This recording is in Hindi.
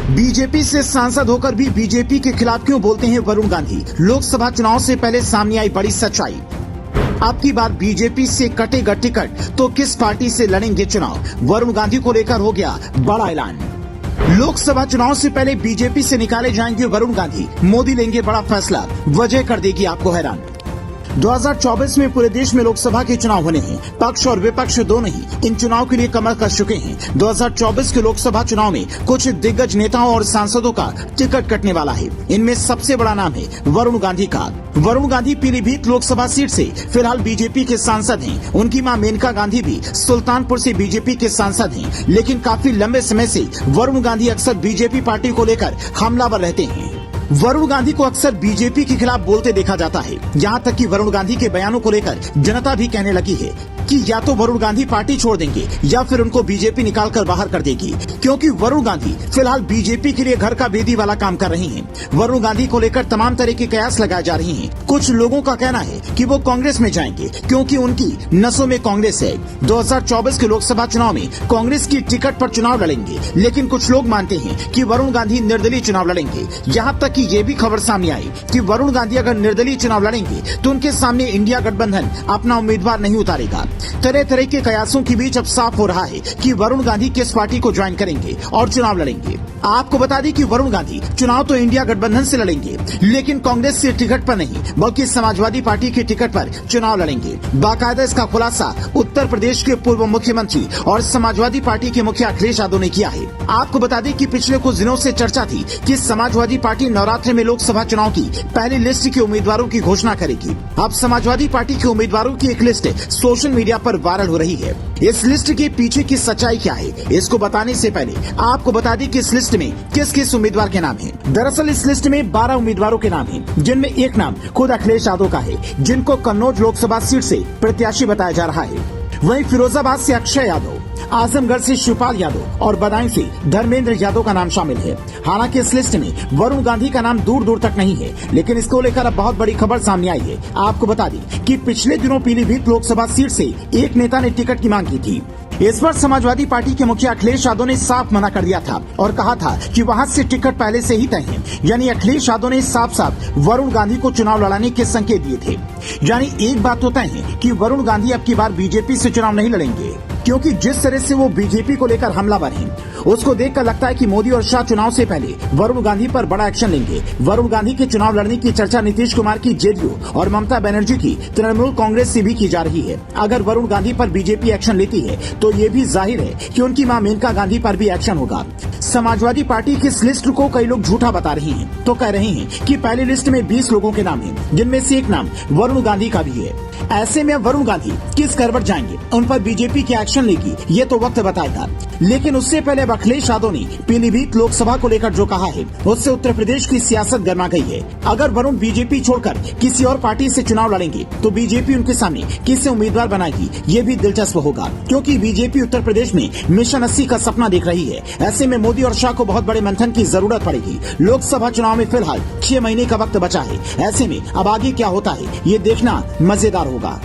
बीजेपी से सांसद होकर भी बीजेपी के खिलाफ क्यों बोलते हैं वरुण गांधी? लोकसभा चुनाव से पहले सामने आई बड़ी सच्चाई। अब की बार बीजेपी से कटेगा टिकट तो किस पार्टी से लड़ेंगे चुनाव? वरुण गांधी को लेकर हो गया बड़ा ऐलान। लोकसभा चुनाव से पहले बीजेपी से निकाले जाएंगे वरुण गांधी। मोदी लेंगे बड़ा फैसला, वजह कर देगी आपको हैरान। 2024 में पूरे देश में लोकसभा के चुनाव होने हैं। पक्ष और विपक्ष दोनों ही इन चुनाव के लिए कमर कस चुके हैं। 2024 के लोकसभा चुनाव में कुछ दिग्गज नेताओं और सांसदों का टिकट कटने वाला है। इनमें सबसे बड़ा नाम है वरुण गांधी का। वरुण गांधी पीलीभीत लोकसभा सीट से फिलहाल बीजेपी के सांसद हैं। उनकी मां मेनका गांधी भी सुल्तानपुर से बीजेपी के सांसद हैं। लेकिन काफी लंबे समय से वरुण गांधी अक्सर बीजेपी पार्टी को लेकर हमलावर रहते हैं। वरुण गांधी को अक्सर बीजेपी के खिलाफ बोलते देखा जाता है। यहाँ तक कि वरुण गांधी के बयानों को लेकर जनता भी कहने लगी है कि या तो वरुण गांधी पार्टी छोड़ देंगे या फिर उनको बीजेपी निकालकर बाहर कर देगी, क्योंकि वरुण गांधी फिलहाल बीजेपी के लिए घर का बेदी वाला काम कर रही हैं। वरुण गांधी को लेकर तमाम तरह के कयास लगाए जा रही हैं। कुछ लोगों का कहना है कि वो कांग्रेस में जाएंगे क्योंकि उनकी नसों में कांग्रेस है। 2024 के लोकसभा चुनाव में कांग्रेस की टिकट पर चुनाव लड़ेंगे, लेकिन कुछ लोग मानते हैं कि वरुण गांधी निर्दलीय चुनाव लड़ेंगे। यहाँ तक कि ये भी खबर सामने आई कि वरुण गांधी अगर निर्दलीय चुनाव लड़ेंगे तो उनके सामने इंडिया गठबंधन अपना उम्मीदवार नहीं उतारेगा। तरह तरह के कयासों के बीच अब साफ हो रहा है कि वरुण गांधी किस पार्टी को ज्वाइन करेंगे और चुनाव लड़ेंगे। आपको बता दें कि वरुण गांधी चुनाव तो इंडिया गठबंधन से लड़ेंगे, लेकिन कांग्रेस से टिकट पर नहीं बल्कि समाजवादी पार्टी के टिकट पर चुनाव लड़ेंगे। बाकायदा इसका खुलासा उत्तर प्रदेश के पूर्व मुख्यमंत्री और समाजवादी पार्टी के मुखिया अखिलेश यादव ने किया है। आपको बता दें कि पिछले कुछ दिनों से चर्चा थी कि समाजवादी पार्टी नवरात्रि में लोकसभा चुनाव की पहली लिस्ट के उम्मीदवारों की घोषणा करेगी। अब समाजवादी पार्टी के उम्मीदवारों की एक लिस्ट सोशल मीडिया पर वायरल हो रही है। इस लिस्ट के पीछे की सच्चाई क्या है, इसको बताने से पहले आपको बता दें कि इस लिस्ट में किस किस उम्मीदवार के नाम हैं। दरअसल इस लिस्ट में 12 उम्मीदवारों के नाम हैं, जिनमें एक नाम खुद अखिलेश यादव का है, जिनको कन्नौज लोकसभा सीट से प्रत्याशी बताया जा रहा है। वहीं फिरोजाबाद से अक्षय यादव, आजमगढ़ से शिवपाल यादव और बदायूं से धर्मेंद्र यादव का नाम शामिल है। हालांकि इस लिस्ट में वरुण गांधी का नाम दूर दूर तक नहीं है, लेकिन इसको लेकर अब बहुत बड़ी खबर सामने आई है। आपको बता दें कि पिछले दिनों पीलीभीत लोकसभा सीट से एक नेता ने टिकट की मांग की थी। इस पर समाजवादी पार्टी के मुखिया अखिलेश यादव ने साफ मना कर दिया था और कहा था कि वहां से टिकट पहले से ही तय है। यानी अखिलेश यादव ने साफ साफ वरुण गांधी को चुनाव लड़ाने के संकेत दिए थे। यानी एक बात तो तय है कि वरुण गांधी अब की बार बीजेपी से चुनाव नहीं लड़ेंगे, क्योंकि जिस तरह से वो बीजेपी को लेकर हमलावर हैं, उसको देखकर लगता है कि मोदी और शाह चुनाव से पहले वरुण गांधी पर बड़ा एक्शन लेंगे। वरुण गांधी के चुनाव लड़ने की चर्चा नीतीश कुमार की जेडीयू और ममता बनर्जी की तृणमूल कांग्रेस से भी की जा रही है। अगर वरुण गांधी पर बीजेपी एक्शन लेती है तो ये भी जाहिर है कि उनकी मां मेनका गांधी पर भी एक्शन होगा। समाजवादी पार्टी की इस लिस्ट को कई लोग झूठा बता रहे हैं, तो कह रहे हैं कि पहली लिस्ट में 20 लोगों के नाम हैं, जिनमें से एक नाम वरुण गांधी का भी है। ऐसे में वरुण गांधी किस करवट जाएंगे, उन पर बीजेपी की एक्शन लेगी, ये तो वक्त बताएगा। लेकिन उससे पहले अखिलेश यादव ने पीलीभीत लोकसभा को लेकर जो कहा है, उससे उत्तर प्रदेश की सियासत गर्मा गई है। अगर वरुण बीजेपी छोड़कर किसी और पार्टी से चुनाव लड़ेंगे तो बीजेपी उनके सामने किसे उम्मीदवार बनाएगी, ये भी दिलचस्प होगा, क्योंकि बीजेपी उत्तर प्रदेश में मिशन 80 का सपना देख रही है। ऐसे में मोदी और शाह को बहुत बड़े मंथन की जरूरत पड़ेगी। लोकसभा चुनाव में फिलहाल 6 महीने का वक्त बचा है। ऐसे में अब आगे क्या होता है, ये देखना मजेदार होगा।